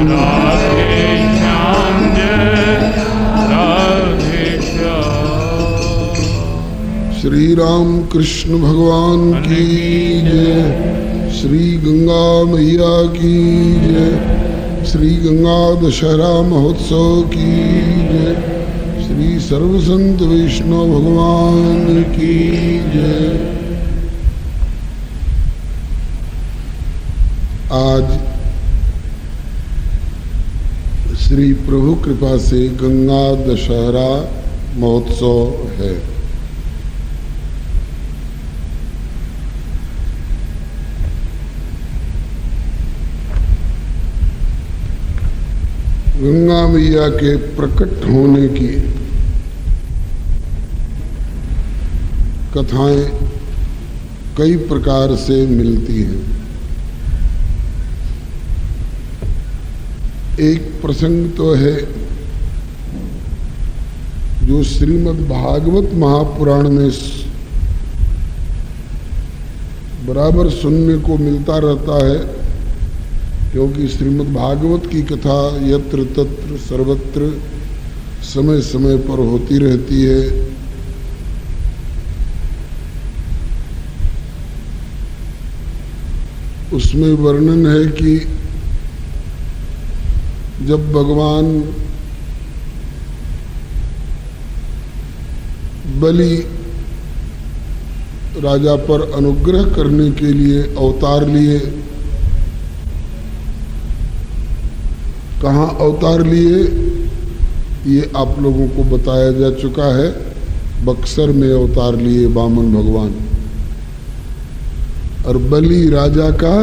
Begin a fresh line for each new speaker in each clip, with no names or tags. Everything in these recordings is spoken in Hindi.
राधे श्याम जय राधे श्याम।
श्री राम कृष्ण भगवान की जय। श्री गंगा मैया की जय। श्री गंगा दशहरा महोत्सव की जय। श्री सर्वसंत वैष्णव भगवान की जय। आज श्री प्रभु कृपा से गंगा दशहरा महोत्सव है। गंगा मैया के प्रकट होने की कथाएं कई प्रकार से मिलती हैं। एक प्रसंग तो है जो श्रीमद् भागवत महापुराण में बराबर सुनने को मिलता रहता है, क्योंकि श्रीमद् भागवत की कथा यत्र तत्र सर्वत्र समय समय पर होती रहती है। उसमें वर्णन है कि जब भगवान बलि राजा पर अनुग्रह करने के लिए अवतार लिए, कहाँ अवतार लिए ये आप लोगों को बताया जा चुका है। बक्सर में अवतार लिए वामन भगवान, और बलि राजा का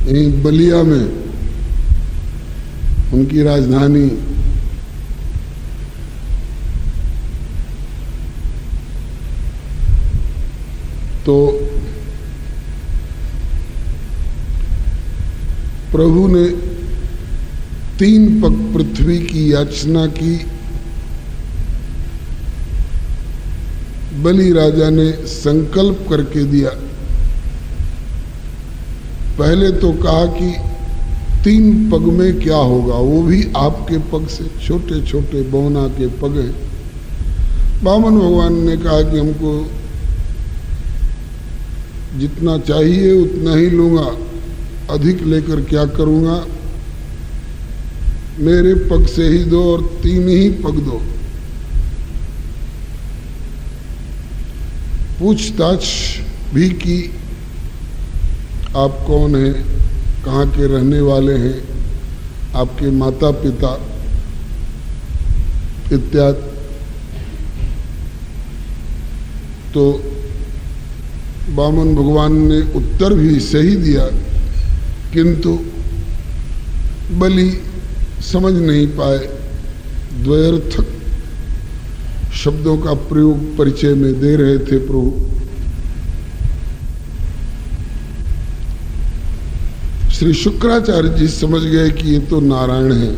यहीं बलिया में उनकी राजधानी तो प्रभु ने 3 पग पृथ्वी की याचना की। बलि राजा ने संकल्प करके दिया। पहले तो कहा कि 3 पग में क्या होगा, वो भी आपके पग से, छोटे छोटे बौना के पग हैं। वामन भगवान ने कहा कि हमको जितना चाहिए उतना ही लूंगा, अधिक लेकर क्या करूंगा, मेरे पग से ही दो और 3 ही पग दो। पूछताछ भी की, आप कौन हैं, कहाँ के रहने वाले हैं, आपके माता पिता इत्यादि। तो वामन भगवान ने उत्तर भी सही दिया, किंतु बलि समझ नहीं पाए। द्वयर्थक शब्दों का प्रयोग परिचय में दे रहे थे प्रभु। श्री शुक्राचार्य जी समझ गए कि ये तो नारायण है।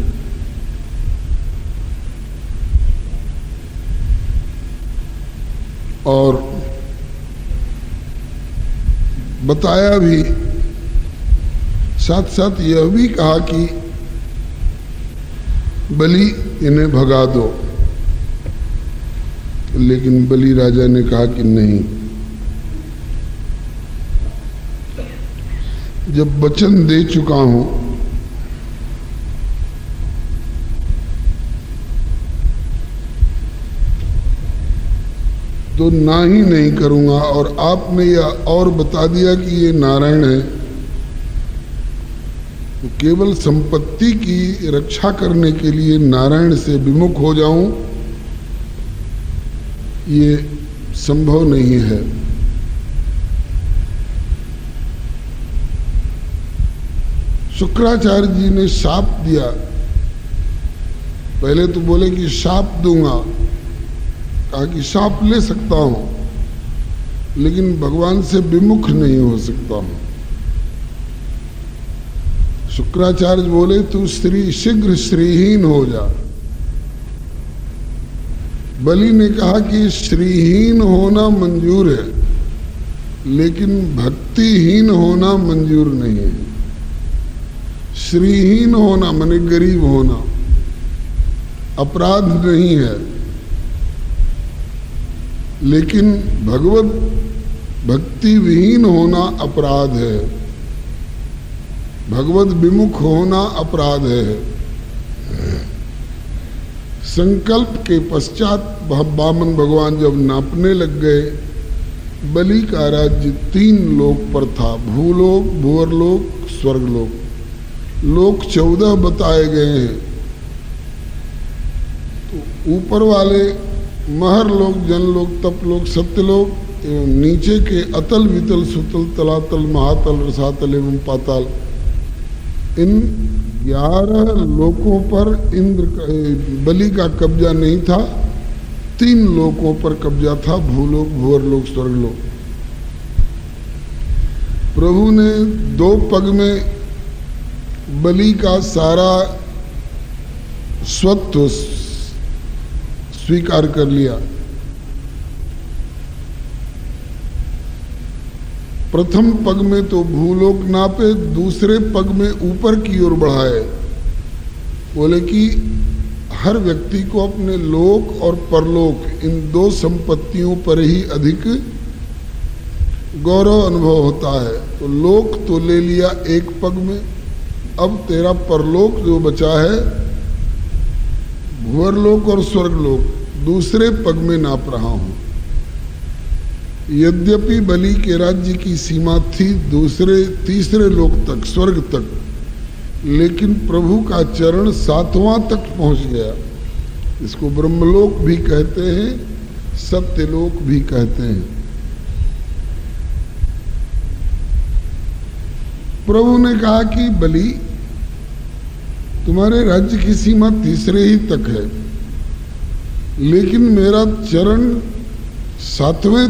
और बताया भी, साथ साथ यह भी कहा कि बलि इन्हें भगा दो। लेकिन बलि राजा ने कहा कि नहीं, जब वचन दे चुका हूं तो ना ही नहीं करूंगा। और आपने यह और बता दिया कि ये नारायण है, तो केवल संपत्ति की रक्षा करने के लिए नारायण से विमुख हो जाऊं, ये संभव नहीं है। शुक्राचार्य जी ने शाप दिया। पहले तो बोले कि शाप दूंगा, कहा कि शाप ले सकता हूं, लेकिन भगवान से विमुख नहीं हो सकता हूं। शुक्राचार्य बोले तू शीघ्र श्रीहीन हो जा। बलि ने कहा कि श्रीहीन होना मंजूर है, लेकिन भक्तिहीन होना मंजूर नहीं है। श्रीहीन होना माने गरीब होना अपराध नहीं है, लेकिन भगवत भक्ति विहीन होना अपराध है, भगवत विमुख होना अपराध है। संकल्प के पश्चात वामन भगवान जब नापने लग गए, बलि का राज्य 3 लोक पर था, भूलोक, भुवरलोक, स्वर्गलोक। लोक 14 बताए गए हैं। तो ऊपर वाले महर लोक, जनलोक, तपलोक, सत्यलोक एवं नीचे के अतल, वितल, सुतल, तलातल, महातल, रसातल एवं पाताल, इन 11 लोकों पर बलि का कब्जा नहीं था। 3 लोकों पर कब्जा था, भूलोक, भुवरलोक, स्वर्गलोक। प्रभु ने 2 पग में बलि का सारा स्वत्व स्वीकार कर लिया। प्रथम पग में तो भूलोक नापे, दूसरे पग में ऊपर की ओर बढ़ाए। बोले कि हर व्यक्ति को अपने लोक और परलोक इन 2 संपत्तियों पर ही अधिक गौरव अनुभव होता है। तो लोक तो ले लिया 1 पग में, अब तेरा परलोक जो बचा है, भुवरलोक और स्वर्गलोक, दूसरे पग में नाप रहा हूं। यद्यपि बलि के राज्य की सीमा थी तीसरे लोक तक, स्वर्ग तक, लेकिन प्रभु का चरण 7वां तक पहुंच गया। इसको ब्रह्मलोक भी कहते हैं, सत्यलोक भी कहते हैं। प्रभु ने कहा कि बलि, तुम्हारे राज्य की सीमा तीसरे ही तक है, लेकिन मेरा चरण 7वें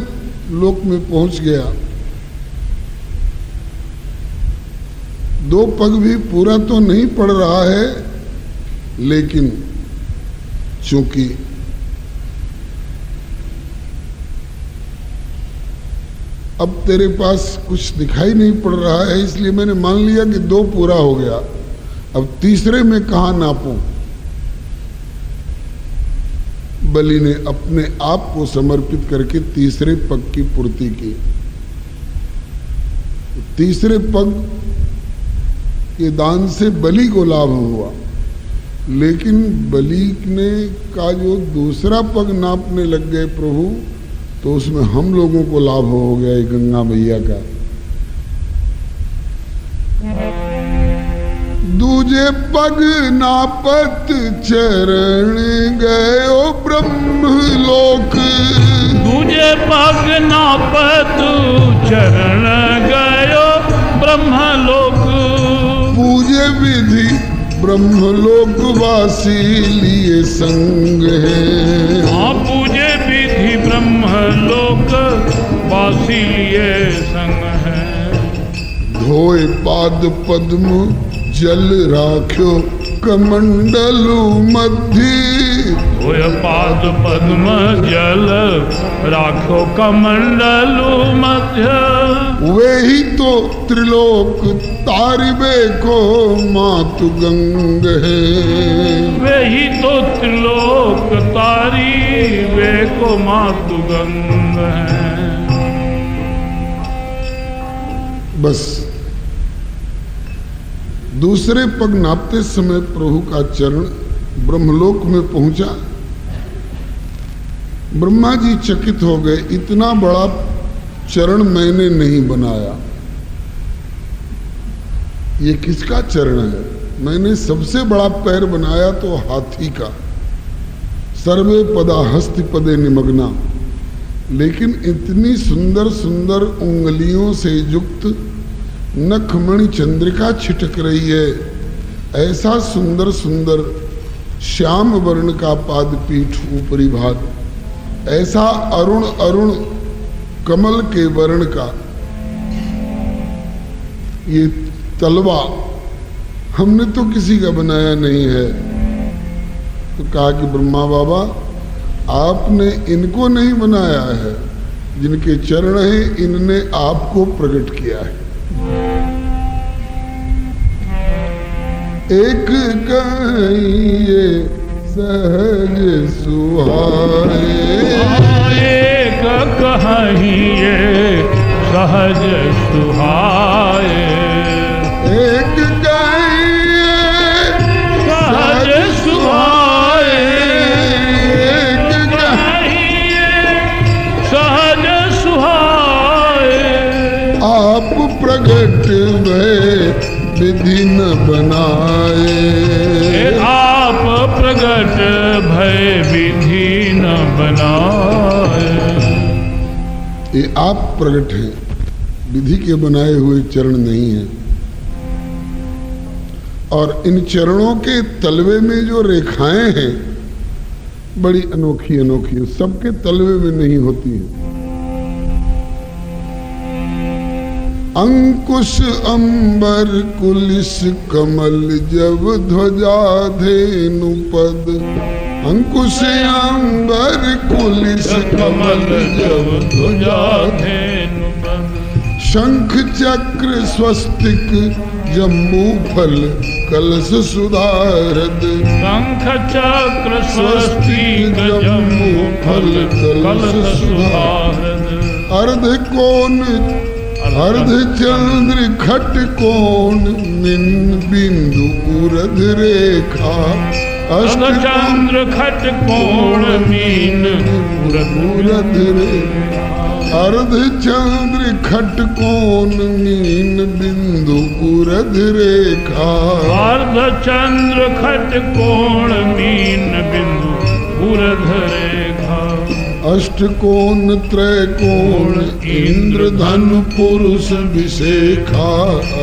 लोक में पहुंच गया। 2 पग भी पूरा तो नहीं पड़ रहा है, लेकिन चूंकि अब तेरे पास कुछ दिखाई नहीं पड़ रहा है, इसलिए मैंने मान लिया कि 2 पूरा हो गया। अब तीसरे में कहां नापूं? बलि ने अपने आप को समर्पित करके तीसरे पग की पूर्ति की। तीसरे पग के दान से बलि को लाभ हुआ, लेकिन बलि ने का जो दूसरा पग नापने लग गए प्रभु, तो उसमें हम लोगों को लाभ हो गया गंगा मैया का। दूजे पग नापत चरण गयो ब्रह्मलोक।
दूजे पग नापत चरण गयो ब्रह्मलोक।
पूजे विधि ब्रह्मलोक वासी लिए संग है।
हाँ, पूजे विधि ब्रह्मलोक वासी लिए संग है।
धोए पाद पद्म जल राख्यो कमंडलु मध्य।
धोय पाद पद्म जल राख्यो कमंडलु मध्य।
वे ही तो त्रिलोक तारिबे को मातु गंग है।
वे ही तो त्रिलोक तारिबे को मातु गंग है।
बस दूसरे पग नापते समय प्रभु का चरण ब्रह्मलोक में पहुंचा। ब्रह्मा जी चकित हो गए, इतना बड़ा चरण मैंने नहीं बनाया, ये किसका चरण है? मैंने सबसे बड़ा पैर बनाया तो हाथी का, सर्वे पदा हस्ति पदे निमग्ना, लेकिन इतनी सुंदर सुंदर उंगलियों से युक्त नखमणि चंद्रिका छिटक रही है, ऐसा सुंदर सुंदर श्याम वर्ण का पादपीठ ऊपरी भाग, ऐसा अरुण अरुण कमल के वर्ण का ये तलवा हमने तो किसी का बनाया नहीं है। तो कहा कि ब्रह्मा बाबा, आपने इनको नहीं बनाया है, जिनके चरण हैं, इनने आपको प्रकट किया है। एक कहिए सहज सुहाए,
एक कहिए सहज सुहाए,
एक कहिए
सहज सुहाए, एक कहिए सहज सुहाए।
आप प्रगट भय विधि न बनाए,
आप प्रगट भय विधि न बनाए।
ये आप प्रगट हैं, विधि के बनाए हुए चरण नहीं हैं। और इन चरणों के तलवे में जो रेखाएं हैं बड़ी अनोखी अनोखी, सबके तलवे में नहीं होती हैं। अंकुश अंबर कुलिस कमल जब ध्वजा धेनु पद, अंकुश अंबर कुलिस
कमल जब ध्वजा धेनु पद,
शंख चक्र स्वस्तिक जम्बू फल कलश सुधारद,
शंख चक्र स्वस्तिक जम्बू फल कलश सुधारद।
अर्ध कोन अर्ध चंद्र खट कोण निन बिंदु उरध रेखा,
अर्ध चंद्र खट कोण मीन
उरध रेखा, अर्ध चंद्र खट कोण मीन बिंदु उरध रेखा,
अर्ध चंद्र खट कोण मीन बिंदु उरध रेखा।
अष्टकोण त्रैकोण इंद्र धनु पुरुष विशेखा,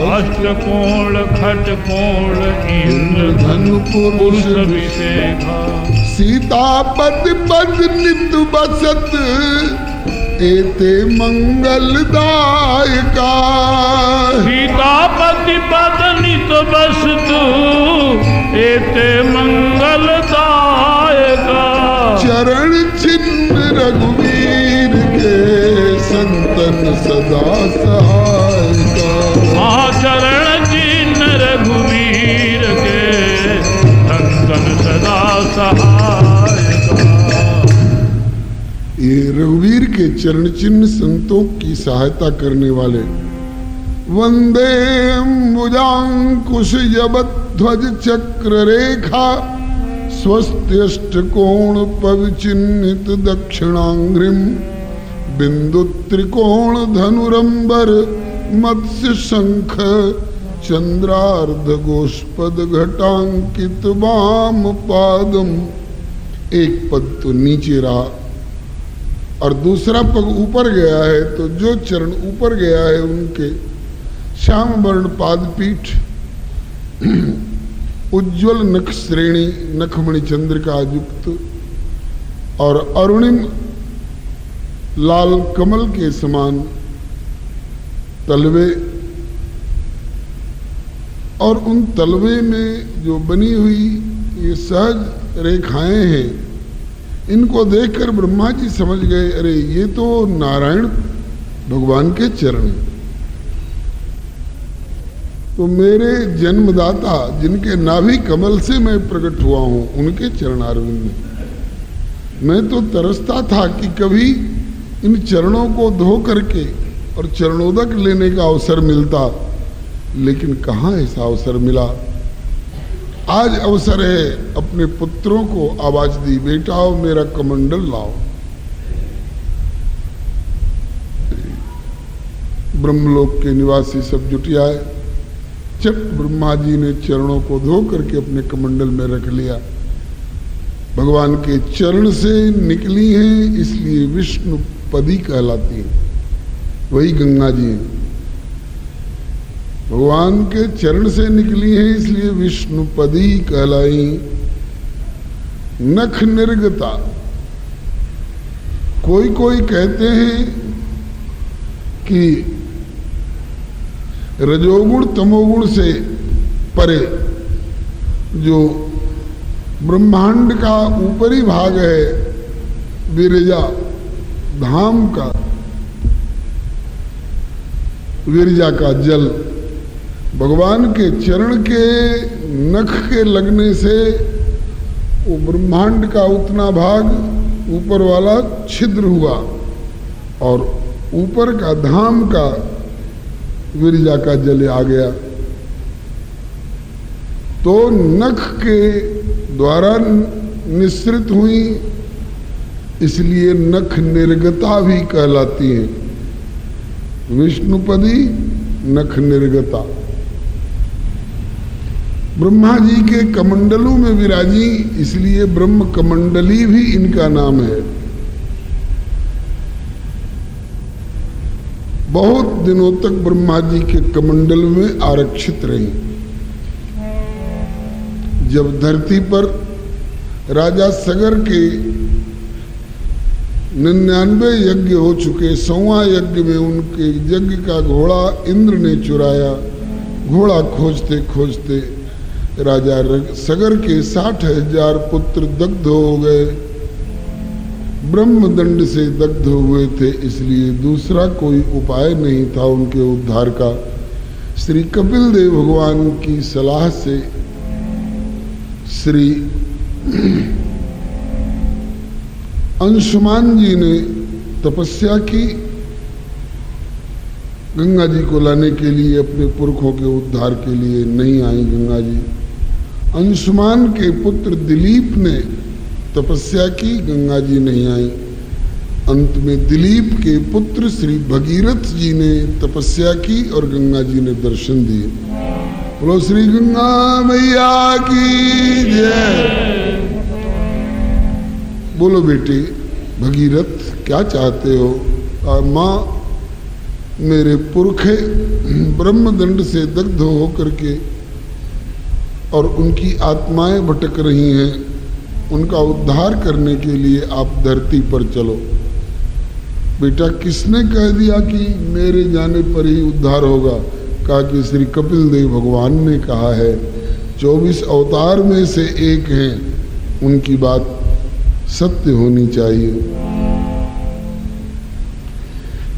अष्टकोण खट कोण इंद्र
धनु पुरुष
विशेखा।
सीतापति पद नित बसत एते मंगलदायका,
सीतापति पद नित बसतु एते मंगलदायका।
चरण चिन्ह रघुवीर के संतन सदा सहायका,
चरण चिन्ह रघुवीर के संतन सदा सहायका।
ये रघुवीर के चरण चिन्ह संतों की सहायता करने वाले। वंदे अंबुजांकुश जबध्वज चक्र रेखा, स्वस्त्यष्टकोण पविचिन्हित दक्षिणांग्रिम, बिंदु त्रिकोण धनुरंबर मत्स्य शंख चंद्रार्ध गोष्पद घटांकित वाम पादम। एक पद तो नीचे रहा और दूसरा पग ऊपर गया है, तो जो चरण ऊपर गया है उनके श्याम वर्ण पादपीठ, उज्ज्वल नख श्रेणी नखमणि चंद्रिका युक्त और अरुणिम लाल कमल के समान तलवे, और उन तलवे में जो बनी हुई ये सहज रेखाएं हैं, इनको देखकर ब्रह्मा जी समझ गए, अरे ये तो नारायण भगवान के चरण हैं। तो मेरे जन्मदाता जिनके नाभि कमल से मैं प्रकट हुआ हूं, उनके चरण अरविंद में मैं तो तरसता था कि कभी इन चरणों को धो करके और चरणोदक लेने का अवसर मिलता, लेकिन कहाँ ऐसा अवसर मिला। आज अवसर है। अपने पुत्रों को आवाज दी, बेटा आओ मेरा कमंडल लाओ। ब्रह्मलोक के निवासी सब जुट आए। चट ब्रह्मा जी ने चरणों को धो करके अपने कमंडल में रख लिया। भगवान के चरण से निकली हैं, इसलिए विष्णु पदी कहलाती हैं, वही गंगा जी हैं। भगवान के चरण से निकली हैं, इसलिए विष्णु पदी कहलाई। नख निर्गता, कोई कोई कहते हैं कि रजोगुण तमोगुण से परे जो ब्रह्मांड का ऊपरी भाग है विरजा धाम का, विरजा का जल भगवान के चरण के नख के लगने से वो ब्रह्मांड का उतना भाग ऊपर वाला छिद्र हुआ और ऊपर का धाम का विरजा का जल आ गया। तो नख के द्वारा निःसृत हुई, इसलिए नख निर्गता भी कहलाती है। विष्णुपदी नख निर्गता। ब्रह्मा जी के कमंडलों में विराजी, इसलिए ब्रह्म कमंडली भी इनका नाम है। बहुत दिनों तक ब्रह्मा जी के कमंडल में आरक्षित रही। जब धरती पर राजा सगर के 99 यज्ञ हो चुके, 100वां यज्ञ में उनके यज्ञ का घोड़ा इंद्र ने चुराया। घोड़ा खोजते खोजते राजा सगर के 60,000 पुत्र दग्ध हो गए, ब्रह्मदंड से दग्ध हुए थे, इसलिए दूसरा कोई उपाय नहीं था उनके उद्धार का। श्री कपिल देव भगवान की सलाह से श्री अंशुमान जी ने तपस्या की गंगा जी को लाने के लिए, अपने पुरखों के उद्धार के लिए। नहीं आई गंगा जी। अंशुमान के पुत्र दिलीप ने तपस्या की, गंगा जी नहीं आई। अंत में दिलीप के पुत्र श्री भगीरथ जी ने तपस्या की और गंगा जी ने दर्शन दिए। बोलो श्री गंगा मैया की जय। बोलो बेटे भगीरथ क्या चाहते हो? माँ मेरे पुरखे ब्रह्मदंड से दग्ध होकर के और उनकी आत्माएं भटक रही हैं, उनका उद्धार करने के लिए आप धरती पर चलो। बेटा किसने कह दिया कि मेरे जाने पर ही उद्धार होगा? कहा कि श्री कपिल देव भगवान ने कहा है। 24 अवतार में से एक हैं, उनकी बात सत्य होनी चाहिए।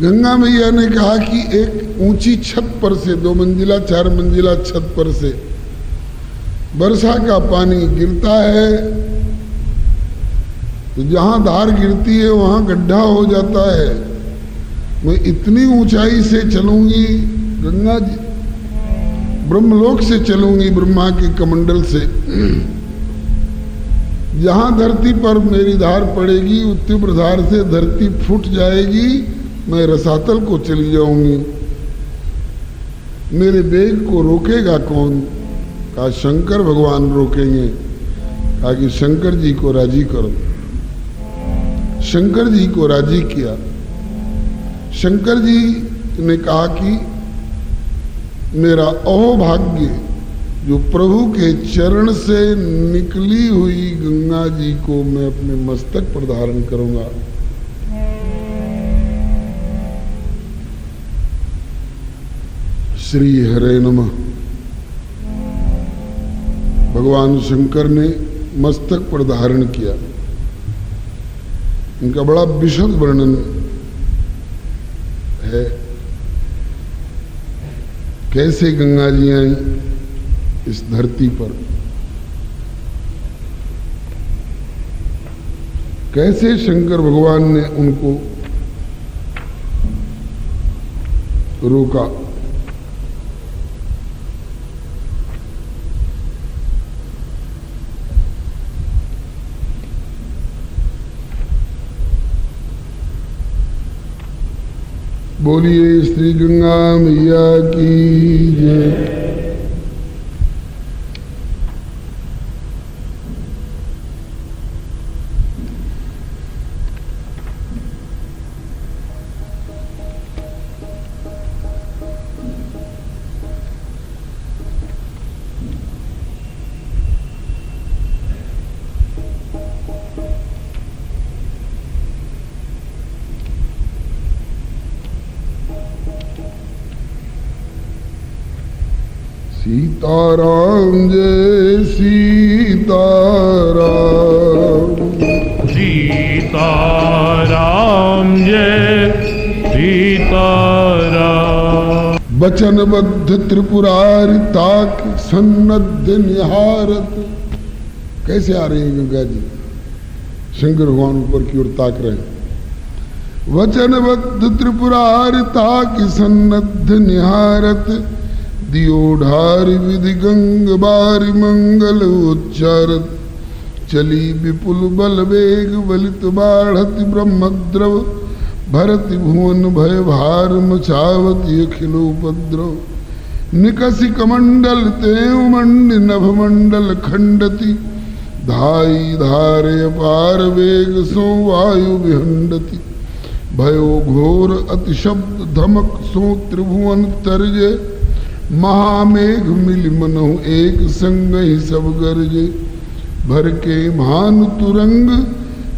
गंगा मैया ने कहा कि एक ऊंची छत पर से, 2 मंजिला 4 मंजिला छत पर से वर्षा का पानी गिरता है, तो जहां धार गिरती है वहां गड्ढा हो जाता है। मैं इतनी ऊंचाई से चलूंगी गंगा जी, ब्रह्मलोक से चलूंगी, ब्रह्मा के कमंडल से। जहां धरती पर मेरी धार पड़ेगी, उत्तीव्र धार से धरती फूट जाएगी, मैं रसातल को चली जाऊंगी। मेरे वेग को रोकेगा कौन? कहा शंकर भगवान रोकेंगे। कहा कि शंकर जी को राजी करो। शंकर जी को राजी किया। शंकर जी ने कहा कि मेरा अहोभाग्य जो प्रभु के चरण से निकली हुई गंगा जी को मैं अपने मस्तक पर धारण करूंगा। श्री हरे नमः। भगवान शंकर ने मस्तक पर धारण किया। इनका बड़ा विशद वर्णन है, कैसे गंगा जी आई इस धरती पर, कैसे शंकर भगवान ने उनको रोका। बोलिए श्री गंगा मैया की जय। सीताराम जय सीताराम।
सीताराम जय सीताराम।
वचनबद्ध त्रिपुरारि ताक सन्नद्ध निहारत। कैसे आ रही है गंगा जी? शंकर भगवान ऊपर की ओर ताक रहे हैं। वचनबद्ध त्रिपुरारि ताक सन्नद्ध निहारत, दियोढ़ारि विधि गंग बारि मंगल उच्चारत। चली विपुल बल वेग बलित बाढ़ति ब्रह्मद्रव, भरति भुवन भय भार मचावती अखिलोपद्रव। निकसि कमंडल तेव मंड नभ मंडल खंडति, धाई धारे अपार वेग सो वायु विहंडति। भयो घोर अति शब्द धमक सो त्रिभुवन तरजे, महामेघ मिलि मनहु एक संग ही सब गरजे। भर के भानु तुरंग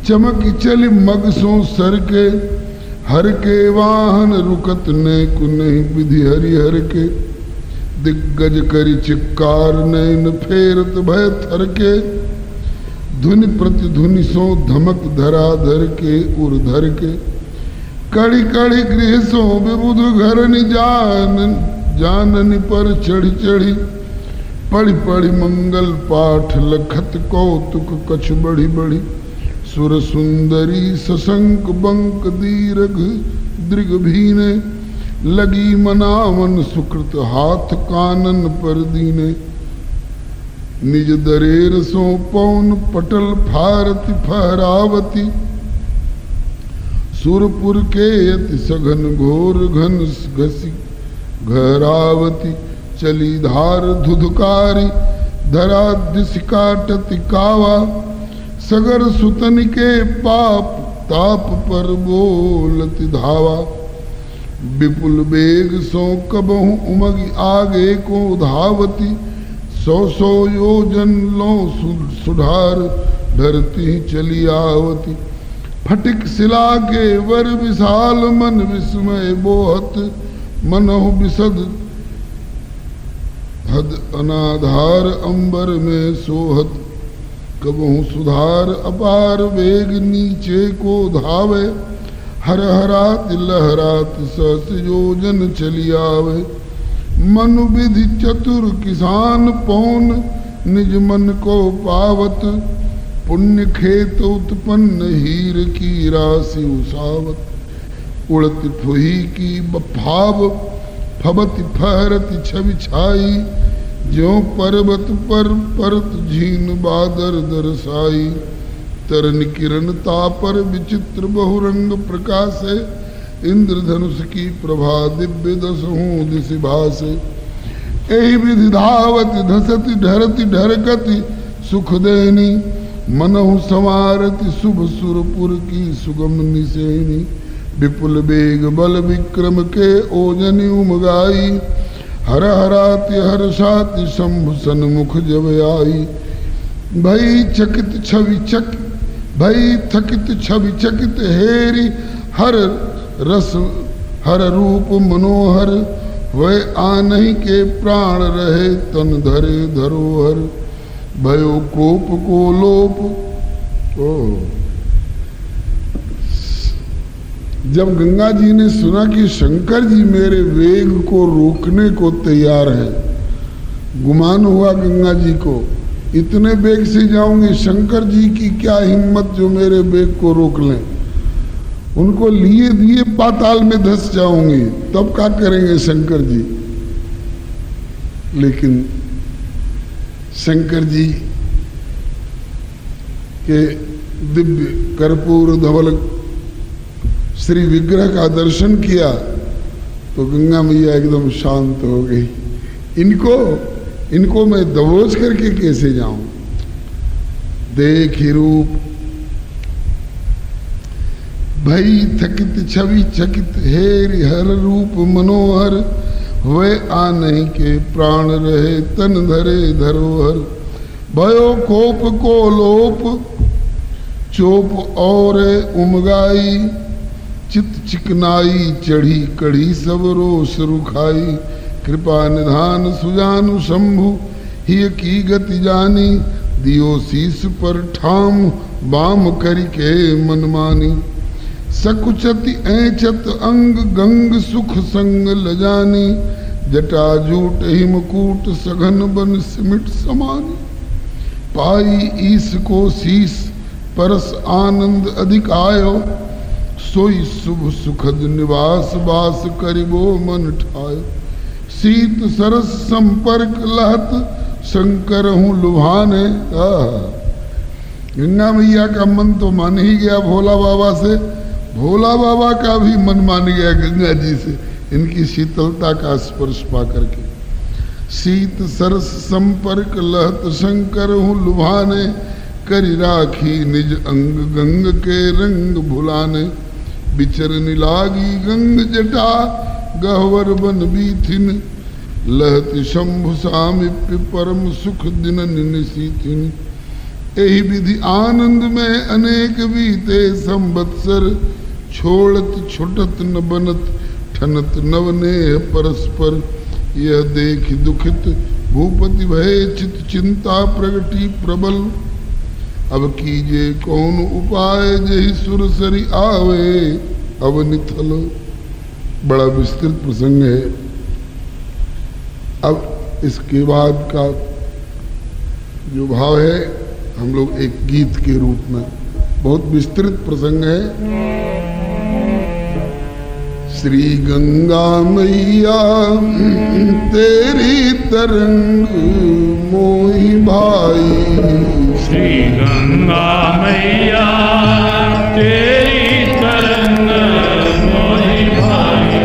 चमक चलि मग सो सर के, हर के वाहन रुकत ने कुनहि विधि हरिहर के। दिग्गज करि चिक्कार नैन फेरत भय थर के, धुनि प्रति धुनि सो धमक धरा धर के उर धर के। कड़ी कड़ी गृह सो विबुध घर जाननि पर चढ़ी चढ़ी, पढ़ी पढ़ी मंगल पाठ लखत कौतुक कछ बढ़ी बढ़ी। सुर सुंदरी सशंक बंक दीर्घ दृग भीने, लगी मनावन सुकृत हाथ कानन पर दीने। निज दरेर सो पौन पटल फारति फहरावती, सुरपुर के यति सघन घोर घन घसी घरावती। चली धार धुधकारी धरा दिश काटति कावा, सगर सुतन के पाप ताप पर बोलति धावा। विपुल बेग सो कबहु उमगी आगे को धावती, सौ सौ योजन लो सुधार धरती चली आवती। फटिक शिला के वर विशाल मन विस्मय बोहत, मनहु विशद हद अनाधार अंबर में सोहत। कबहु सुधार अपार वेग नीचे को धावे, हर हरात लहरात सहस योजन चली आवे। मनु विधि चतुर किसान पौन निज मन को पावत, पुण्य खेत उत्पन्न हीर की राशि उसावत। उड़ती फुही की बफाव फबति फहरति छवि छाई, ज्यों पर्वत पर परत झीन बादर दरसाई। तरन किरण तापर विचित्र बहुरंग प्रकाशे, इंद्रधनुष की प्रभा दिव्य दसहूं दिशि भासे। एहि विधि धावति धसति ढरति ढरकति सुख देनी, मनहु समारति शुभ सुरपुर की सुगम निसेनी। विपुल बेग बल विक्रम के ओजनि उमगाई, हर हराति हर्षाति शंभु सन्मुख जब आई। भई चकित छवि चक भई थकित छवि चकित हेरी, हर रस हर रूप मनोहर। वह आनहि के प्राण रहे तन धरे धरोहर, भयो कोप को लोप। जब गंगा जी ने सुना कि शंकर जी मेरे वेग को रोकने को तैयार है, गुमान हुआ गंगा जी को, इतने वेग से जाऊंगी, शंकर जी की क्या हिम्मत जो मेरे वेग को रोक लें। उनको लिए दिए पाताल में धस जाऊंगी, तब क्या करेंगे शंकर जी। लेकिन शंकर जी के दिव्य कर्पूर धवल श्री विग्रह का दर्शन किया तो गंगा मैया एकदम शांत हो गई। इनको मैं दबोच करके कैसे जाऊं। देखी रूप भई थकित छवि चकित हेरि हर रूप मनोहर। वह आने के प्राण रहे तन धरे धरोहर। भयो कोप को लोप चोप और उमगाई। चित चिकनाई चढ़ी कढ़ी सब रोष रुखाई। कृपा निधान सुजानु शंभु ही की गति जानी। दियो शीस पर ठाम बाम करि के मनमानी। सकुचति ऐचत अंग गंग सुख संग लजानी। जटाजूट हिमकूट सघन बन सिमिट समान, पाई ईस को शीस परस आनंद अधिक आयो, सोई शुभ सुखद निवास बास करिबो मन ठायो। शीत सरस संपर्क लहत शंकर हूँ लुभाने। गंगा मैया का मन तो मान ही गया भोला बाबा से, भोला बाबा का भी मन मान गया गंगा जी से, इनकी शीतलता का स्पर्श पा करके। शीत सरस संपर्क लहत शंकर हूँ लुभाने, करि राखी निज अंग गंग के रंग भुलाने। बिचरन लागी गंग जटा गहवर बन बीथिन, लहत शंभु सामिप्य परम सुख दिन निशीथिन। एहि विधि आनंद में अनेक बीते संवत्सर, छोड़त छुटत न बनत ठनत नवनेह परस्पर। यह देख दुखित भूपति भय चित चिंता प्रगति प्रबल, अब कीजे कौन उपाय जहि सुरसरी आवे अवनिथल। बड़ा विस्तृत प्रसंग है। अब इसके बाद का जो भाव है हम लोग एक गीत के रूप में, बहुत विस्तृत प्रसंग है। श्री गंगा मैया तेरी तरंग मोहि भाई,
श्री गंगा मैया तेरी तरंग मोहि भाई,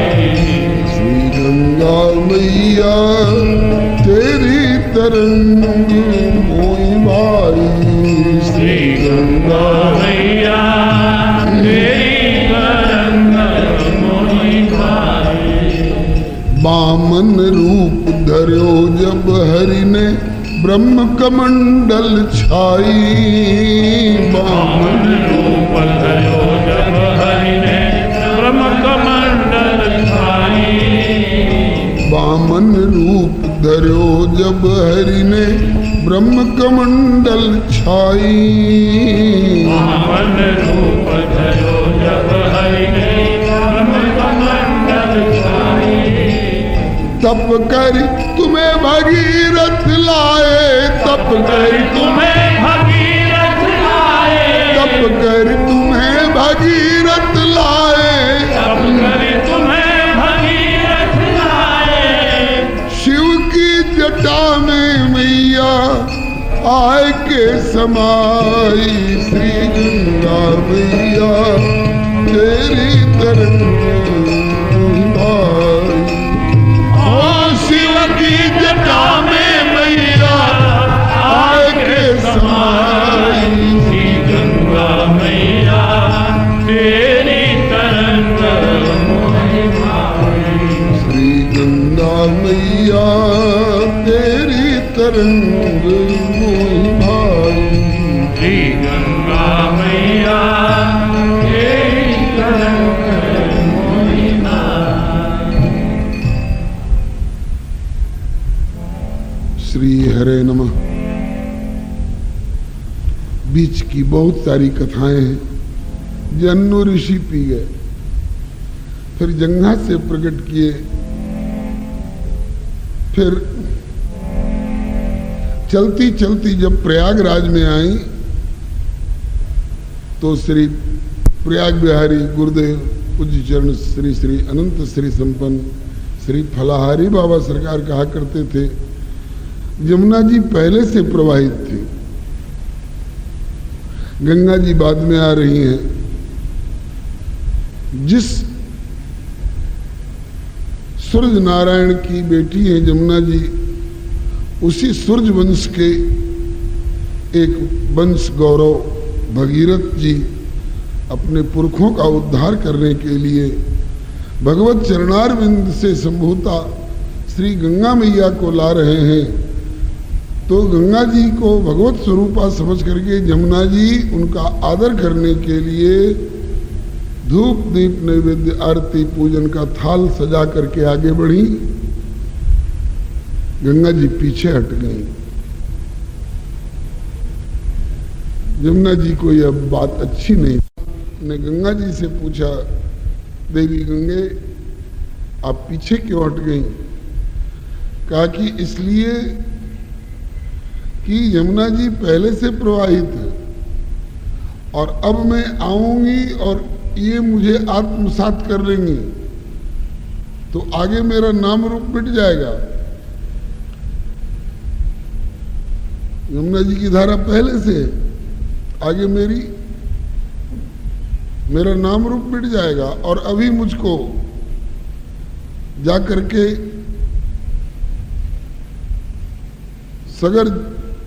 श्री गंगा मैया तेरी तरंग मोहि भाई,
श्री गंगा मैया तेरी तरंग मोहि भाई।
बामन रूप धर्यो जब हरि ने ब्रह्म कमंडल छाई,
बामन रूप धर्यो जब हरि ने ब्रह्म कमंडल छाई,
बामन रूप धर्यो जब हरि ने ब्रह्म कमंडल छाई,
बामन रूप धर्यो जब हरि ने ब्रह्म कमंडल छाई।
तप कर तुम्हें भगीरथ लाए, तप कर
तुम्हें भगीरथ लाए,
तप कर तुम्हें भगीरथ लाए,
तप कर तुम्हें भगीरथ लाए।
शिव की जटा में मैया आय के समाई, श्री गंगा मैया तेरी तरंग भाई। ओ शिव की जटा में मैया आय के समाई,
श्री गंगा मैया तेरी तरंग मोहि भाई,
श्री गंगा मैया तेरी तरंग मोहि भाई,
श्री गंगा मैया तेरी तरंग मोहि भाई।
श्री हरे नमः। बीच की बहुत सारी कथाएं हैं। जन्नो ऋषि पी गए, फिर जंघा से प्रकट किए, फिर चलती चलती जब प्रयागराज में आई तो श्री प्रयाग बिहारी गुरुदेव पूज्य चरण श्री श्री अनंत श्री संपन्न श्री फलाहारी बाबा सरकार कहा करते थे, यमुना जी पहले से प्रवाहित थी, गंगा जी बाद में आ रही हैं। जिस सूर्य नारायण की बेटी है यमुना जी, उसी सूर्य वंश के एक वंश गौरव भगीरथ जी अपने पुरखों का उद्धार करने के लिए भगवत चरणारविंद से संभूता श्री गंगा मैया को ला रहे हैं। तो गंगा जी को भगवत स्वरूपा समझ करके यमुना जी उनका आदर करने के लिए धूप दीप नैवेद्य आरती पूजन का थाल सजा करके आगे बढ़ी। गंगा जी पीछे हट गई। यमुना जी को यह बात अच्छी नहीं। ने गंगा जी से पूछा, देवी गंगे आप पीछे क्यों हट गई? कहा कि इसलिए कि यमुना जी पहले से प्रवाहित है और अब मैं आऊंगी और ये मुझे आत्मसात कर लेंगी तो आगे मेरा नाम रूप मिट जाएगा। यमुना जी की धारा पहले से, आगे मेरा नाम रूप मिट जाएगा और अभी मुझको जाकर के सगर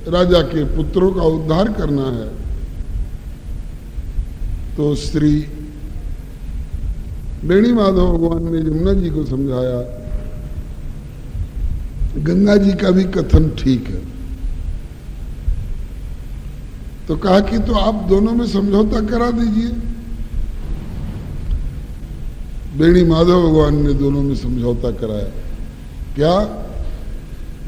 राजा के पुत्रों का उद्धार करना है। तो श्री बेणी माधव भगवान ने यमुना जी को समझाया, गंगा जी का भी कथन ठीक है। तो कहा कि तो आप दोनों में समझौता करा दीजिए। बेणी माधव भगवान ने दोनों में समझौता कराया। क्या?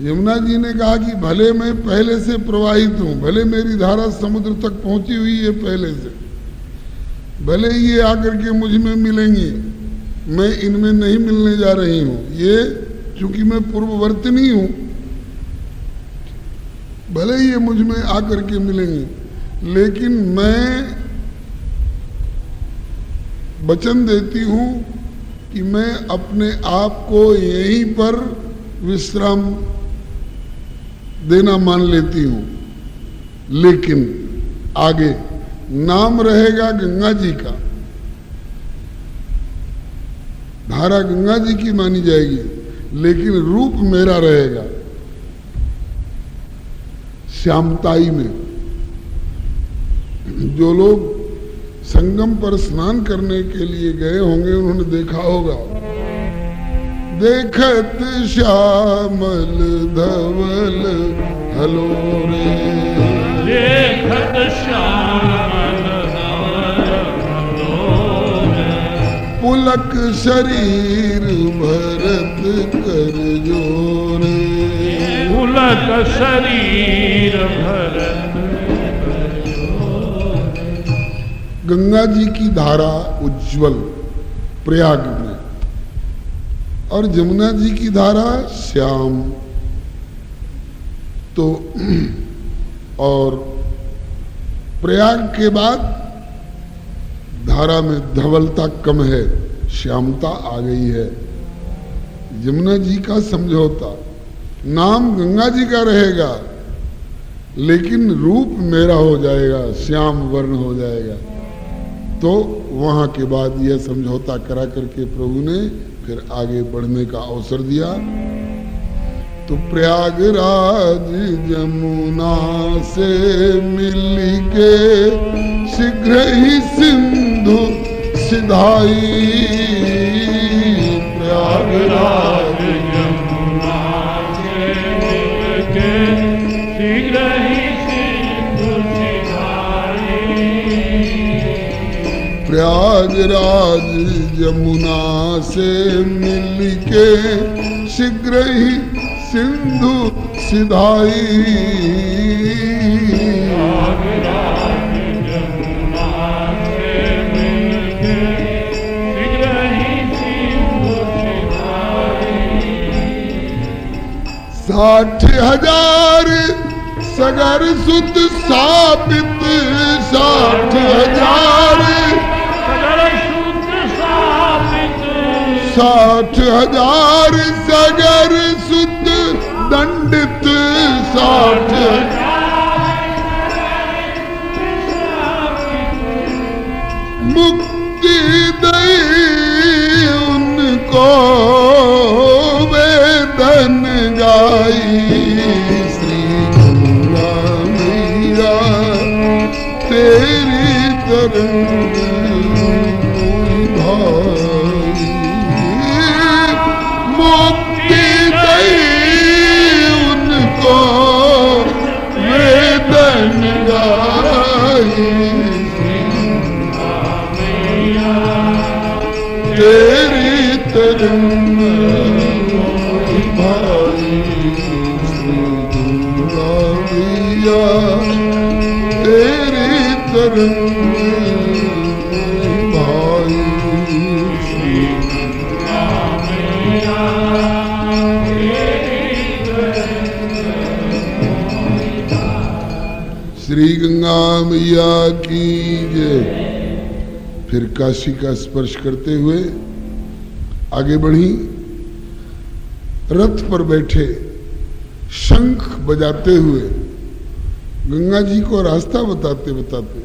यमुना जी ने कहा कि भले मैं पहले से प्रवाहित हूं, भले मेरी धारा समुद्र तक पहुंची हुई है पहले से, भले ये आकर के मुझ में मिलेंगी, मैं इनमें नहीं मिलने जा रही हूं। ये चूंकि मैं पूर्ववर्तिनी हूं, भले ये मुझ में आकर के मिलेंगी, लेकिन मैं वचन देती हूं कि मैं अपने आप को यहीं पर विश्राम देना मान लेती हूं, लेकिन आगे नाम रहेगा गंगा जी का, धारा गंगा जी की मानी जाएगी, लेकिन रूप मेरा रहेगा श्यामताई में। जो लोग संगम पर स्नान करने के लिए गए होंगे उन्होंने देखा होगा, देखत श्यामल धवल हलो रे,
देखत श्यामल धवल हलो रे,
पुलक शरीर भरत कर जोरे,
पुलक शरीर भरत।
गंगा जी की धारा उज्जवल प्रयाग में और यमुना जी की धारा श्याम। तो और प्रयाग के बाद धारा में धवलता कम है, श्यामता आ गई है। यमुना जी का समझौता, नाम गंगा जी का रहेगा लेकिन रूप मेरा हो जाएगा, श्याम वर्ण हो जाएगा। तो वहां के बाद यह समझौता करा करके प्रभु ने फिर आगे बढ़ने का अवसर दिया। तो प्रयागराज यमुना से मिल के शीघ्र ही सिंधु सिधाई, प्रयागराज
यमुना से मिल के शीघ्र ही सिंधु सिधाई,
प्रयागराज यमुना से मिल के शीघ्र ही सिंधु सिधाई,
प्रयागराज यमुना से मिल के शीघ्र ही सिंधु सिधाई।
60,000 सगर सुत साबित, 60,000 60,000 सगर सुत दंडित, 60,000 मुक्ति दई उनको वेदन गाई, श्री गंगा मैया तेरी तरंग भाई, मुक्ति दई उनको वेदन गाई, तेरी तरंग भाई, श्री गंगा मैया तेरी तरंग भाई, श्री गंगा मैया तेरी श्री गंगा मैया की जय। फिर काशी का स्पर्श करते हुए आगे बढ़ी। रथ पर बैठे शंख बजाते हुए गंगा जी को रास्ता बताते बताते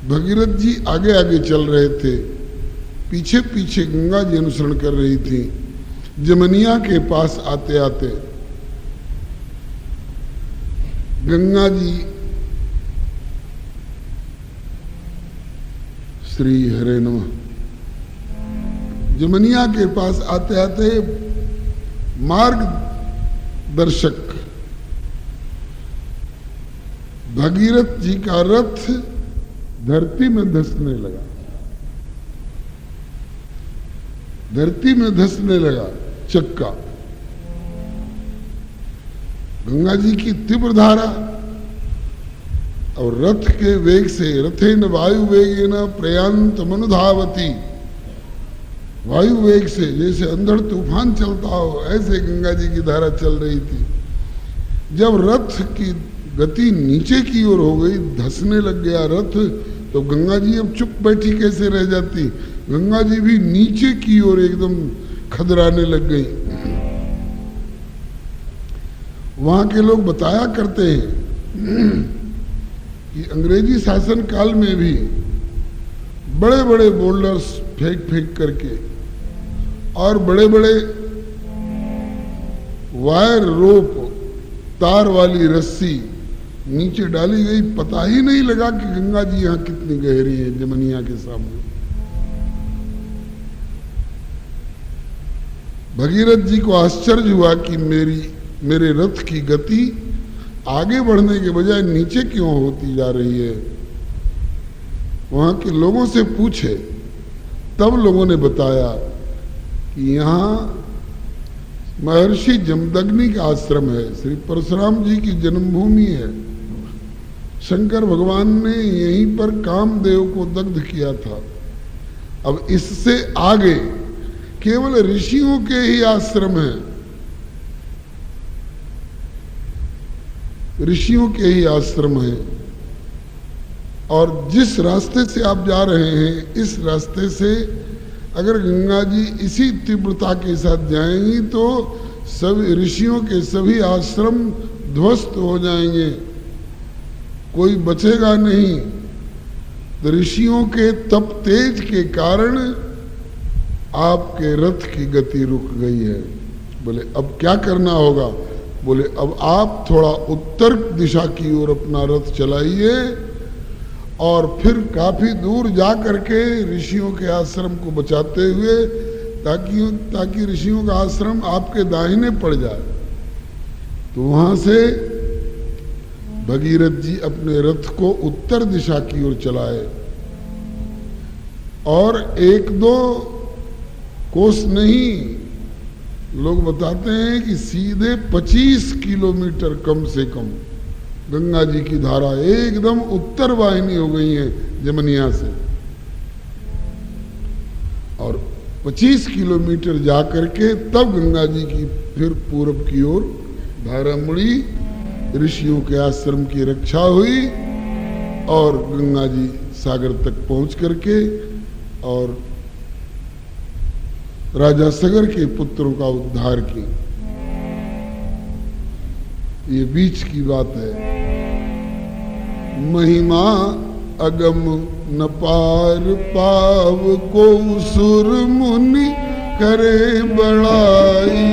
भगीरथ जी आगे आगे चल रहे थे, पीछे पीछे गंगा जी अनुसरण कर रही थी। जमनिया के पास आते आते गंगा जी श्री हरे नमः, जमनिया के पास आते आते मार्गदर्शक भगीरथ जी का रथ धरती में धंसने लगा, धरती में धंसने लगा चक्का। गंगा जी की तीव्र धारा और रथ के वेग से, रथेन वायु वेगेन प्रयांत मनुधावती, वायु वेग से जैसे अंधड़ तूफान चलता हो ऐसे गंगा जी की धारा चल रही थी। जब रथ की गति नीचे की ओर हो गई, धंसने लग गया रथ, तो गंगा जी अब चुप बैठी कैसे रह जाती, गंगा जी भी नीचे की ओर एकदम खदराने लग गई। वहां के लोग बताया करते हैं कि अंग्रेजी शासन काल में भी बड़े बड़े बोल्डर्स फेंक फेंक करके और बड़े बड़े वायर रोप, तार वाली रस्सी नीचे डाली गई, पता ही नहीं लगा कि गंगा जी यहां कितनी गहरी है जमनिया के सामने। भगीरथ जी को आश्चर्य हुआ कि मेरे रथ की गति आगे बढ़ने के बजाय नीचे क्यों होती जा रही है। वहां के लोगों से पूछे, तब लोगों ने बताया कि यहाँ महर्षि जमदग्नि का आश्रम है, श्री परशुराम जी की जन्मभूमि है। शंकर भगवान ने यहीं पर कामदेव को दग्ध किया था। अब इससे आगे केवल ऋषियों के ही आश्रम हैं, ऋषियों के ही आश्रम हैं। और जिस रास्ते से आप जा रहे हैं, इस रास्ते से अगर गंगा जी इसी तीव्रता के साथ जाएंगी तो सभी ऋषियों के सभी आश्रम ध्वस्त हो जाएंगे, कोई बचेगा नहीं। तो ऋषियों के तप तेज के कारण आपके रथ की गति रुक गई है। बोले अब क्या करना होगा? बोले अब आप थोड़ा उत्तर दिशा की ओर अपना रथ चलाइए और फिर काफी दूर जा करके ऋषियों के आश्रम को बचाते हुए, ताकि ऋषियों का आश्रम आपके दाहिने पड़ जाए। तो वहां से भगीरथ जी अपने रथ को उत्तर दिशा की ओर चलाए और 1-2 कोस नहीं, लोग बताते हैं कि सीधे 25 किलोमीटर कम से कम गंगा जी की धारा एकदम उत्तर वाहिनी हो गई है जमनिया से। और 25 किलोमीटर जाकर के तब गंगा जी की फिर पूरब की ओर धारा मुड़ी, ऋषियों के आश्रम की रक्षा हुई और गंगा जी सागर तक पहुंच करके और राजा सगर के पुत्रों का उद्धार की। ये बीच की बात है। महिमा अगम न पार पाव को सुर मुनि करे बड़ाई।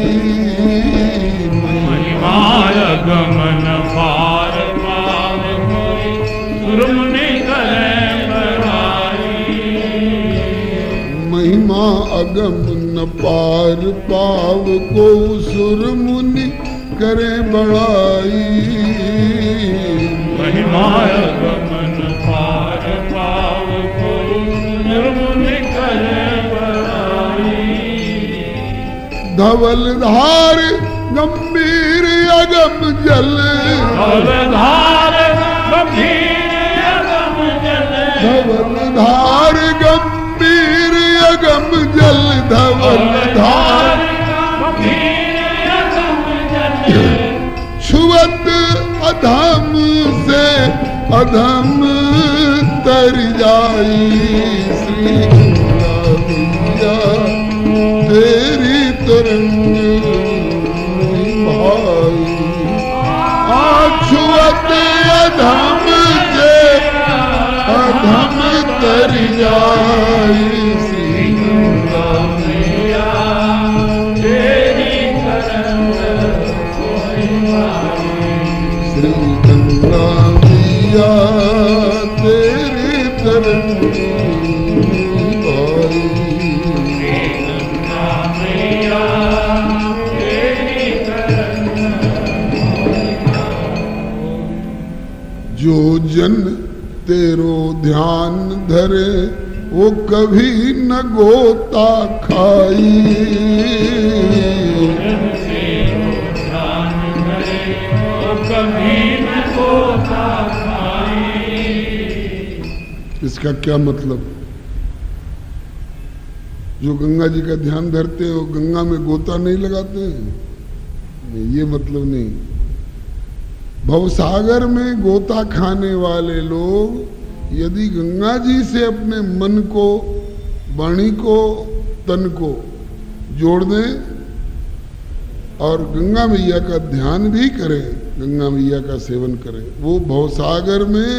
महिमा अगम न पार पाव को सुर मुनि करे बड़ाई।
महिमा अगम न पार पाव को सुर मुनि करे बड़ाई।
महिमा अगम न पार पाव को सुर मुनि करे बड़ाई।
धवल धार गंभीर अगम जल,
धवल धार गंभीर अगम जल।
धवल धार गंभीर अगम जल। धवल धार
गंभीर अगम जल।
छुअत अधम से अधम तर जाई श्री गंगा मैया तेरी तरंग भाई आछुअत अधम से अधम तर जाई श्री गंगा मैया तेरी तरंग श्री गंगा मैया तेरी तरंग जो जन तेरो ध्यान धरे वो कभी न गोता खाई इसका क्या मतलब? जो गंगा जी का ध्यान धरते हो गंगा में गोता नहीं लगाते हैं? नहीं, ये मतलब नहीं। भवसागर में गोता खाने वाले लोग यदि गंगा जी से अपने मन को, वाणी को, तन को जोड़ दें और गंगा मैया का ध्यान भी करें, गंगा मैया का सेवन करें, वो भवसागर में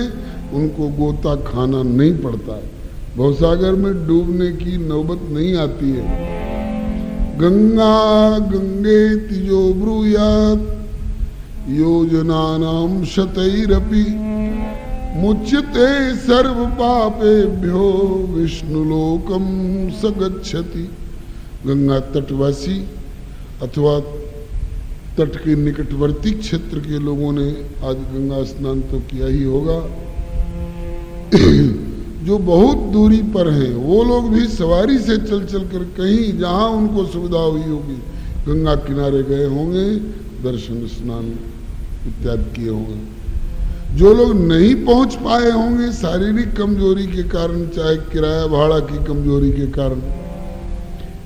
उनको गोता खाना नहीं पड़ता है। भवसागर में डूबने की नौबत नहीं आती है। गंगा गंगे तिजो ब्रूयात योजनानाम शतैरपि मुच्यते सर्व पापेभ्यो विष्णुलोकम स गच्छति। गंगा तटवासी अथवा तट के निकटवर्ती क्षेत्र के लोगों ने आज गंगा स्नान तो किया ही होगा। जो बहुत दूरी पर हैं वो लोग भी सवारी से चल चल कर कहीं जहां उनको सुविधा हुई होगी गंगा किनारे गए होंगे, दर्शन स्नान इत्यादि किए होंगे। जो लोग नहीं पहुंच पाए होंगे शारीरिक कमजोरी के कारण, चाहे किराया भाड़ा की कमजोरी के कारण,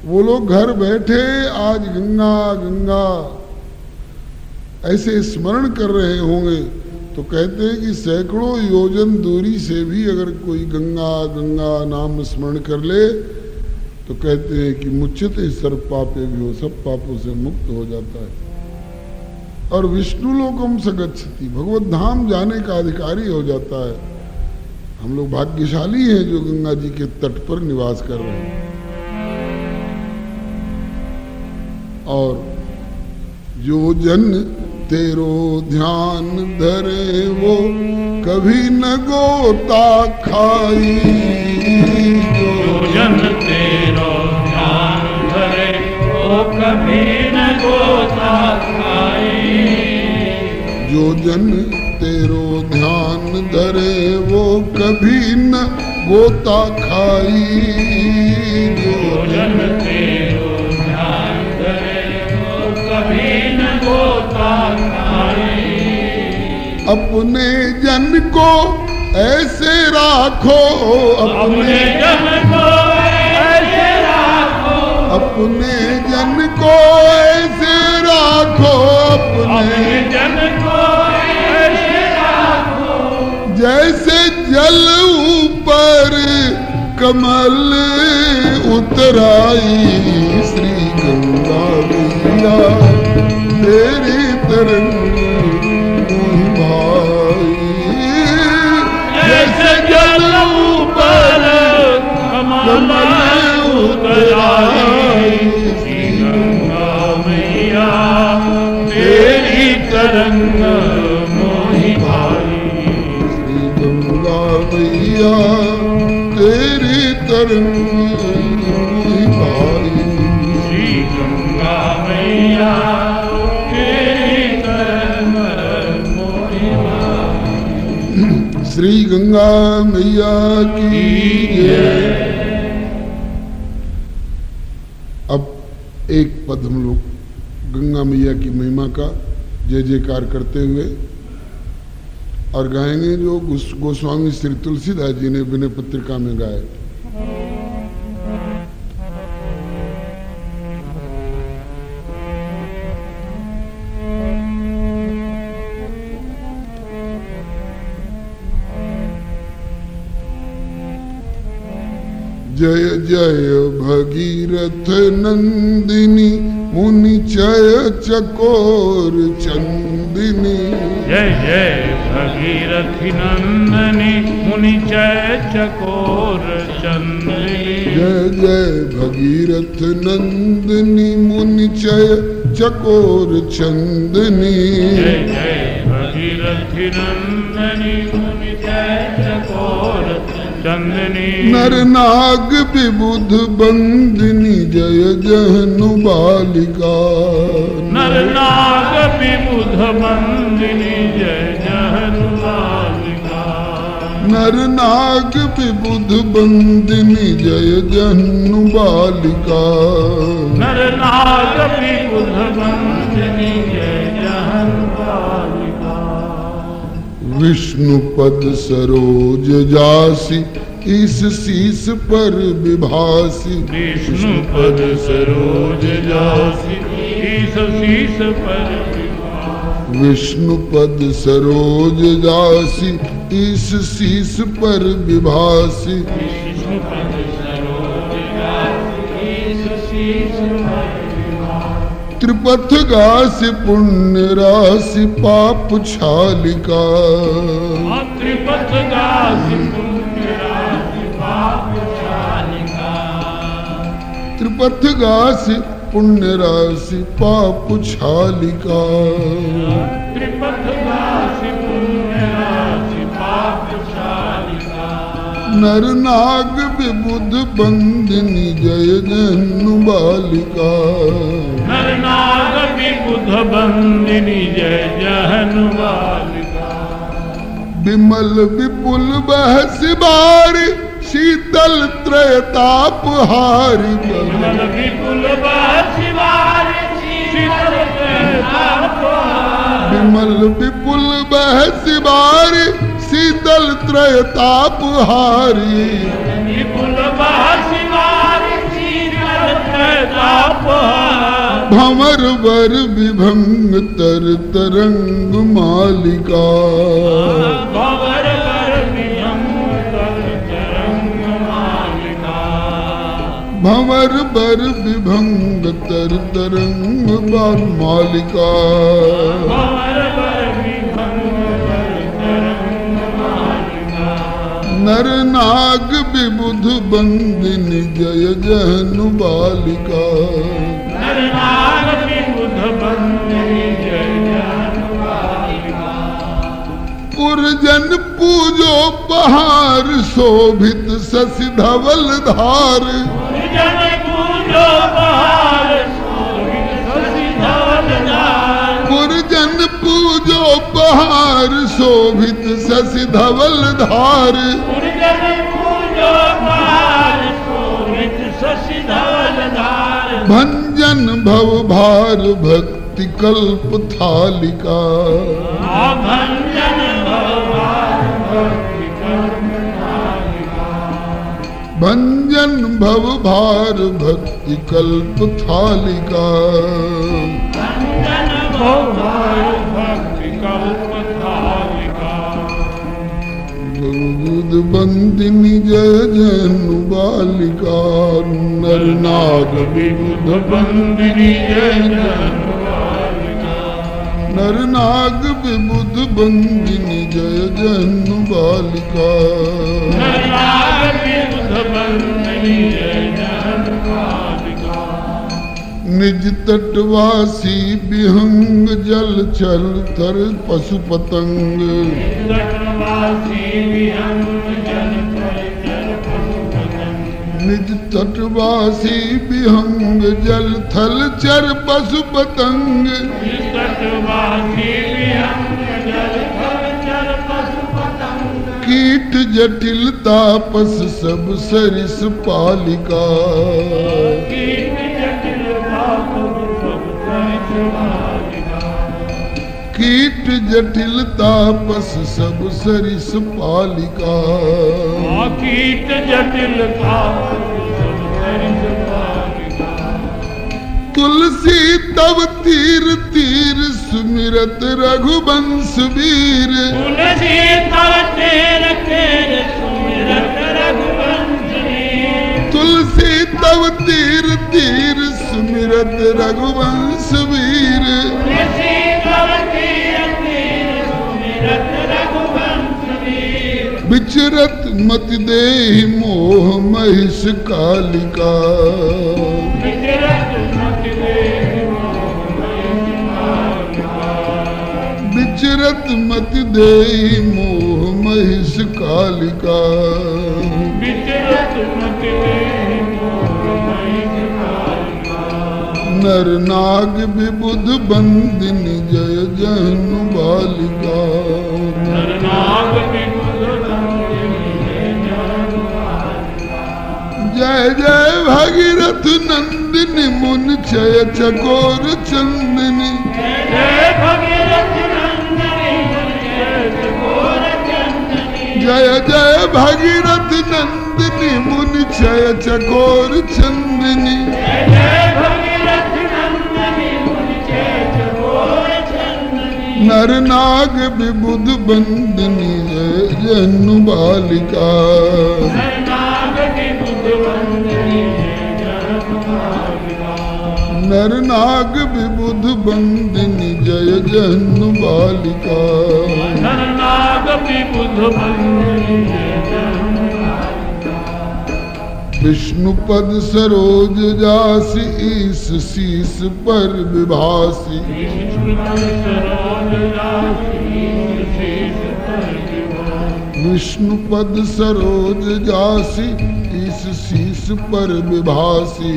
वो लोग घर बैठे आज गंगा गंगा ऐसे स्मरण कर रहे होंगे तो कहते हैं कि सैकड़ों योजन दूरी से भी अगर कोई गंगा गंगा नाम स्मरण कर ले तो कहते हैं कि मुच्यते सर्व पापे भी हो, सब पापों से मुक्त हो जाता है और विष्णु लोकम स गच्छति, भगवत धाम जाने का अधिकारी हो जाता है। हम लोग भाग्यशाली हैं जो गंगा जी के तट पर निवास कर रहे हैं। और जो जन तेरो ध्यान धरे वो कभी न गोता खाई।
जो जन तेरो ध्यान धरे वो कभी न गोता खाई।
जो जन तेरो ध्यान धरे वो कभी न गोता खाई।
जो जन तेरो ध्यान धरे वो कभी न गोता खाई।
अपने जन को ऐसे राखो,
अपने जन को ऐसे राखो,
अपने जन को ऐसे राखो,
अपने जन को ऐसे राखो।
जैसे जल ऊपर कमल उतराई। श्री गंगा मैया तेरी तरंग भाई।
जैसे जल ऊपर कमल उतराई। श्री गंगा मैया तेरी तरंग मोहि भाई।
श्री गंगा मैया तेरी तरंग मोहि भाई।
श्री गंगा मैया तेरी तरंग मोहि भाई।
श्री गंगा मैया की जय। अब एक पद हम लोग गंगा मैया की महिमा का जय जयकार करते हुए और गाएंगे जो गोस्वामी श्री तुलसीदास जी ने विनय पत्रिका में गाए। जय जय भगीरथ नंदिनी मुनि चय चकोर चंदिनी।
जय जय भगीरथी नंदिनी मुनि चय चकोर चंदिनी।
जय जय भगीरथ नंदिनी मुनि चय चकोर चंदिनी।
जय जय भगीरथी नंदिनी मुनि चय चकोर चंदिनी।
नर नाग विबुध बंदिनी जय जहनु बालिका।
नर नाग विबुध बंदिनी जय जहनु बालिका।
नर नाग विबुध बंदिनी जय जहनु बालिका।
नर नाग विबुध बंदिनी जय जहनु बालिका।
विष्णु पद सरोज जासी इस शीस पर विभासी।
विष्णु पद सरोज जासी इस शीस पर विभासी।
विष्णु पद सरोज जासी इस शीस पर विभासी।
विष्णु पद सरोज जासी इस शीस पर विभासी।
त्रिपथ गासी पुण्य राशि पाप छालिका।
त्रिपथ गासी पुण्य राशि पाप छालिका।
त्रिपथ गासी पुण्य राशि पाप छालिका।
त्रिपथ गासी पुण्य राशि पाप छालिका।
नर नाग विबुध बंदिनी जय जहनु बालिका।
नर नाग विबुध बंदिनी जय जहनु बालिका।
विमल विपुल बहसि बारी शीतल त्रयताप हारी।
विमल विपुल बहसि बारी शीतल त्रयताप हारी।
विमल विपुल बहसि बारी शीतल त्रयताप हारी।
विपुल बहसि बारी शीतल त्रयताप हारी।
भंवर वर विभंग तर तरंग मालिका।
भंवर वर विभंग तर तरंग मालिका।
भंवर वर विभंग तर तरंग मालिका।
भंवर वर विभंग तर तरंग मालिका।
नर नाग विबुध बंदिनी जय जहनु बालिका।
नर नाग विबुध बंदिनी जय जहनु बालिका।
पुरजन पूजो पहार शोभित शशि धवल धार।
पुरजन पूजो पहार शोभित शशि धवल धार।
पुरजन पूजो पहार शोभित शशि धवल धार।
पुरजन पूजो पहार शोभित शशि धवल धार।
भंजन भव भार भक्ति कल्प थालिका।
भंजन भव भार भक्ति कल्प थालिका।
भंजन भव भार भक्ति कल्प थालिका।
भंजन भव भार भक्ति कल्प थालिका।
गुरुद बंदिनी जय जहनु बालिका। नर नाग
विबुध बंदिनी जय जहनु बालिका।
नर नाग विबुध बंदिनी जय जहनु बालिका।
नर नाग विबुध बंदिनी जय जहनु बालिका।
निज तटवासी विहंग जल चल थर पशु पतंग।
तटवासी विहंग जल थल चर पशु पतंग।
निज तटवासी विहंग जल थल चर पशु पतंग।
तटवासी विहंग जल थल चर पशु पतंग।
कीट जटिल तापस सब सरिस पालिका।
कीट जटिल तापस सब सरिस पालिका।
कीट जटिल तापस सब सरिस पालिका।
कीट जटिल तापस सब सरिस पालिका।
तुलसी तव तीर तीर सुमिरत रघुवंश वीर।
तुलसी तव तीर तीर सुमिरत रघुवंश वीर।
तव तीर तीर सुमिरत रघुवंश वीर विचरत मत देहि मोह महिष कालिका विचरत मत देहि मोह महिष कालिका नर नाग विबुध बंदिनी जय जहनु बालिका जय जय भगीरथ नंदिनी मुन चय चकोर चंदिनी जय जय भगीरथ नंदिनी मुन चय चकोर चंदिनी नर नाग विबुध बंदिनी जय जहनु बालिका नर नाग विबुध बंदिनी जय जहनु बालिका विष्णु पद सरोज जासी ईस शीस पर विभासी विष्णु पद सरोज जासी ईस शीस पर विभासी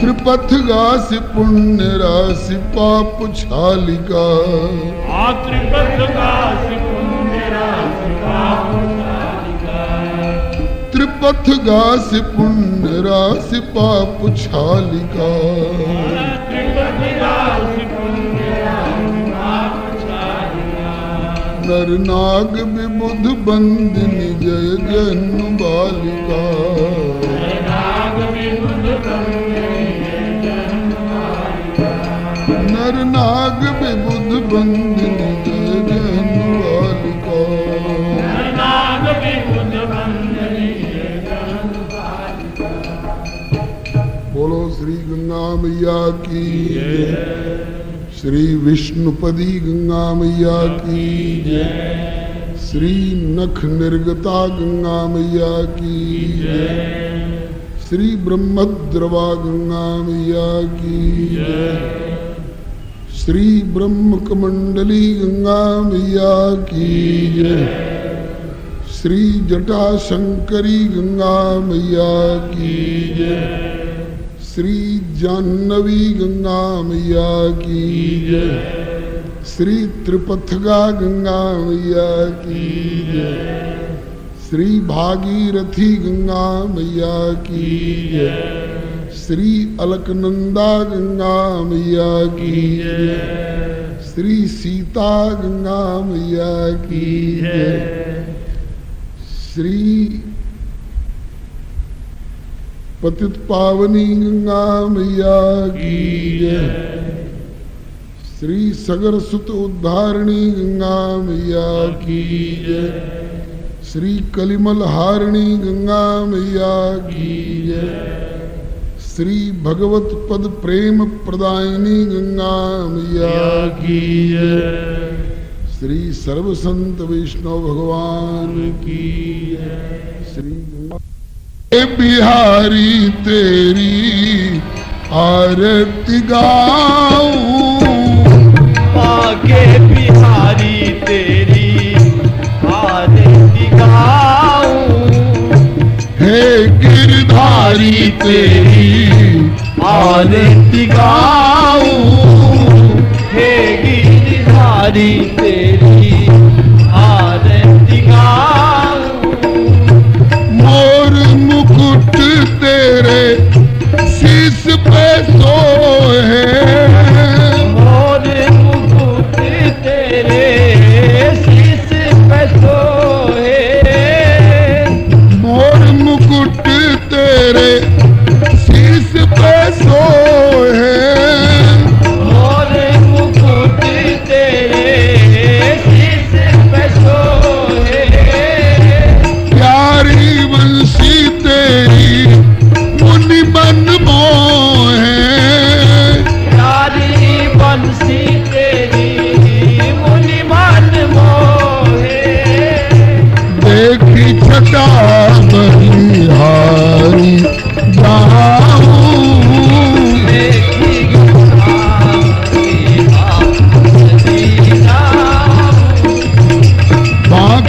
त्रिपथ गासी पुण्य राशि पाप छालिका त्रिपथ गासी पुण्य राशि पाप छालिका नर नाग विबुध बंदिनी जय जहनु बालिका नर नाग विबुध बंदिनी जय जहनु बालिका बोलो श्री गंगा मैया की श्री विष्णुपदी गंगा मैया की श्री नख निर्गता गंगा मैया की श्री ब्रह्मद्रवा गंगा मैया की श्री ब्रह्म कमंडली गंगा मैया की श्री जटा शंकरी गंगा मैया की श्री जाह्नवी गंगा मैया की श्री त्रिपथगा गंगा मैया की श्री भागीरथी गंगा मैया की श्री अलकनंदा गंगा मैया की श्री सीता गंगा मैया की श्री पतित पावनी गंगा मैया की श्री सगर सुत उद्धारणी गंगा मैया की श्री कलिमल हारिणी गंगा मैया की श्री भगवत पद प्रेम प्रदायिनी गंगा मैया की श्री सर्व संत वैष्णव भगवान की श्री बिहारी तेरी आरती गाऊं
आगे बिहारी तेरी आरती गाऊं
हे गिरधारी तेरी
आरती गाऊं हे गिरधारी तेरी आरती गाऊं
मोर मुकुट तेरे शीश पे सोहे
मोर मुकुट तेरे शीश पे सोहे
मोर मुकुट तेरे शीश पे सोहे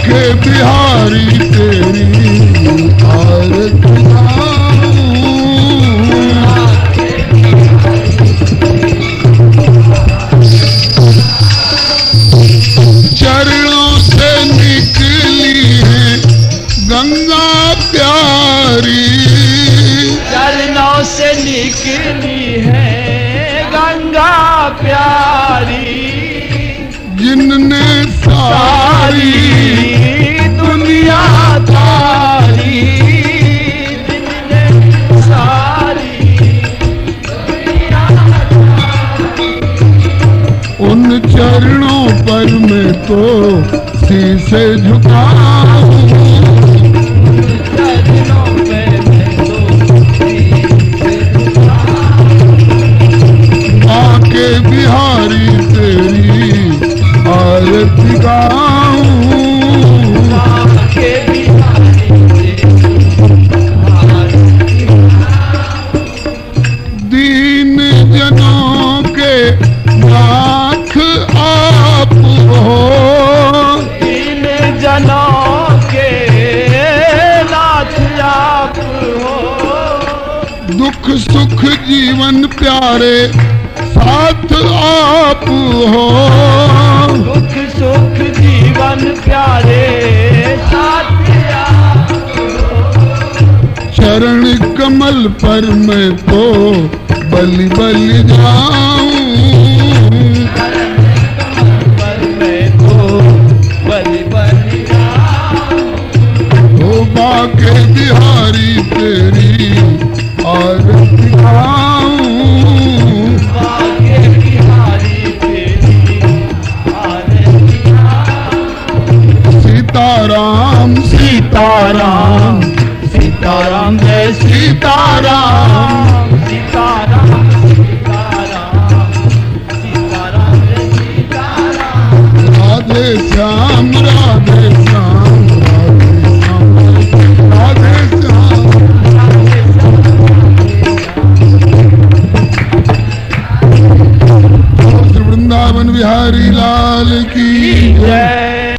बाके बिहारी तेरी आरती गाऊं। चरणों से निकली है गंगा प्यारी,
चरणों से निकली है गंगा प्यारी,
जिनने सारी
दुनिया तारी, जिनने सारी दुनिया तारी।
उन चरणों पर मैं तो शीशे झुकाऊं।
चरणों पे मैं तो शीशे
बाके बिहारी तेरी आरती गाऊं।
बाके बिहारी तेरी आरती गाऊं।
दीन जनों के नाथ आप हो,
इन जनों के नाथ आप हो,
दुख सुख जीवन प्यारे साथ आप हो।
दुख सुख जीवन प्यारे साथ आप हो।
चरण कमल पर मैं तो बलि बलि जाऊं।
पर मैं तो बलि बलि जाऊं।
ओ बाके बिहारी तेरी आरती गाऊं।
बाके बिहारी तेरी आरती गाऊं।
सीताराम
सीताराम सीताराम जय सीताराम, सीताराम सीताराम सीताराम जय सीताराम।
राधे श्याम राधे श्याम राधे श्याम राधे श्याम। वृंदावन बिहारी लाल की जय।